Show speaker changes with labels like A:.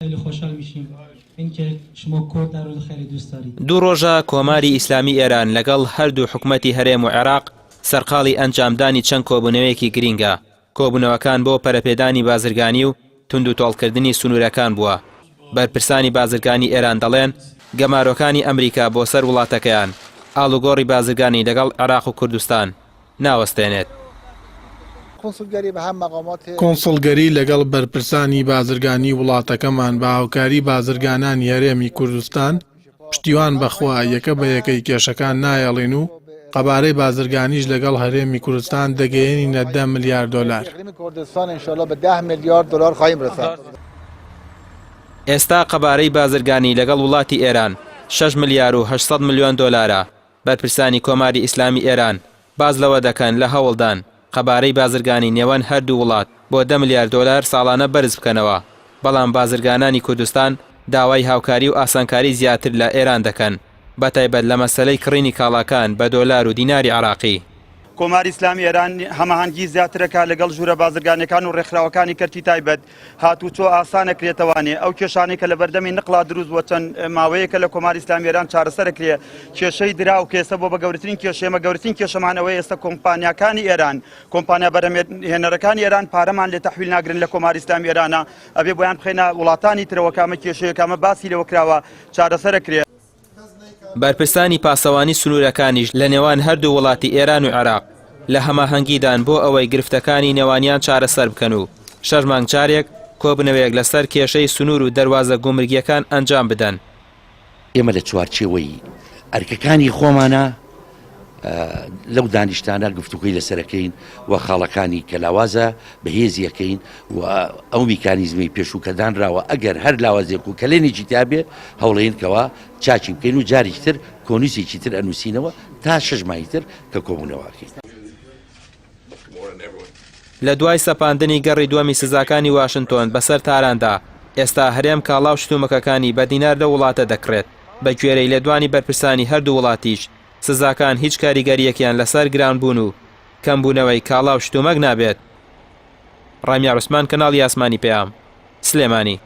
A: خیلی خوشحال میشیم اینکه شما کرد رو خیلی دوست دارید.
B: دوو ڕۆژە کۆماری ئیسلامی ئێران لەگەڵ هەردوو حکومەتی هەرێم و عێراق سەرقاڵی ئەنجامدانی چەند کۆبوونەوەیەکی گرینگە. کۆبوونەوەکان بۆ پەرەپێدانی بازرگانی و تونند و تۆڵکردنی سنوورەکان بووە. بەرپرسانی بازرگانی ئێران دەڵێن گەمارۆکانی ئەمریکا بۆ سەر وڵاتەکەیان ئاڵوگۆڕی بازرگانی لەگەڵ عێراق و کوردستان ناوەستێنێت.
C: کۆنسڵگەری لەگەڵ بەرپرسانی بازرگانی وڵاتەکەمان بە هاوکاری بازرگانانی هەرێمی کوردستان پشتیوان بەخوا یەکە بە یەکەی کێشەکان نایەڵێن و قەبارەی بازرگانیش لەگەڵ هەرێمی کوردستان دەگەیەنینە 10 ملیار دلار.
B: ئێستا قەبارەی بازرگانی لەگەڵ وڵاتی ئێران 6 ملیار و 800 ملیۆن دلارە. بەرپرسانی کۆماری ئیسلامی ئێران باز لەوە دەکەن لە هەوڵدان قەبارەی بازرگانی نێوان هەردوو وڵات بۆ 10 ملیار دلار ساڵانە بەرز بکەنەوە. بەڵام بازرگانانی کوردستان داوای هاوکاری و ئاسانکاری زیاتر لە ئێران دەکەن بەتایبەت لە مەسەلەی کڕینی کاڵاکان بە دۆلار و دیناری عراقی.
D: کۆماری ئیسلامی ئێران هەماهەنگی زیاترەکە لەگەڵ ژوورە بازرگانەکان و ڕێکخراوەکانی کەرتی تایبەت هاتوچۆ ئاسانەکرێتەوانێ ئەو کێشانەی کە لە بەردەمی نقلا دروست بووە چەند ماوەیەکە لە کۆماری ئیسلامی ئێران چارەسەرەکرێ کێشەی درا و کێسە بۆ بە گەورەترین کێشەمە گەورەترین کێشەمانەوەی ئێستا کۆمپانیاکانی ئێران کۆمپانیا بەرهێنەرەکانی ئێران پارەمان لێ تەحویل ناگرن لە کۆماری ئیسلامی ئێرانە ئەبێ بۆیان بخێنە وڵاتانی ترەوە کامە کێشەیە کامە باسی لەوە کراوە چارەسەرەکرێ.
B: بەرپرسانی پاسەوانی سنوورەکانیش لە نێوان هەردوو وڵاتی ئێران و عێراق لە هەماهەنگیدان بۆ ئەوەی گرفتەکانی نێوانیان چارەسەر بکەن و 6 مانگ جارێک کۆبنەوەیەک لەسەر کێشەی سنوور و دەواازە گومرگیەکان ئەنجام بدەن.
E: ئێمە لە چوارچێوەی ئەرکەکانی خۆمانە لەو دانیشتانە گفتوگوی لەسەرەکەین و خاڵەکانی کەلاوازە بەهێزیەکەین و ئەو میکانیزمی پێشووکەدان راوە ئەگەر هەر لاوازێک و کەلێنێکی تابێ هەوڵێنکەوە چاچی بکەین و جارێکی تر کۆنووسێکی تر ئەنووسینەوە تا 6 مانگی تر کە کۆبوونەوەکەین.
B: لە دوای سەپاندنی گەڕی دووەمی سزاکانی واشنتۆن بەسەر تاراندا ئێستا هەرێم کاڵاو شتومەکەکانی بە دینار لە وڵاتە دەکرێت بە گوێرەی لە دوانی بەرپرسانی هەردوو وڵاتیش سزاکان هیچ کاریگەریەکیان لەسەر گرانبوون و کەمبوونەوەی کاڵاو شتومەک نابێت. ڕامیا عوسمان، کەناڵی ئاسمانی پێام، سلێمانی.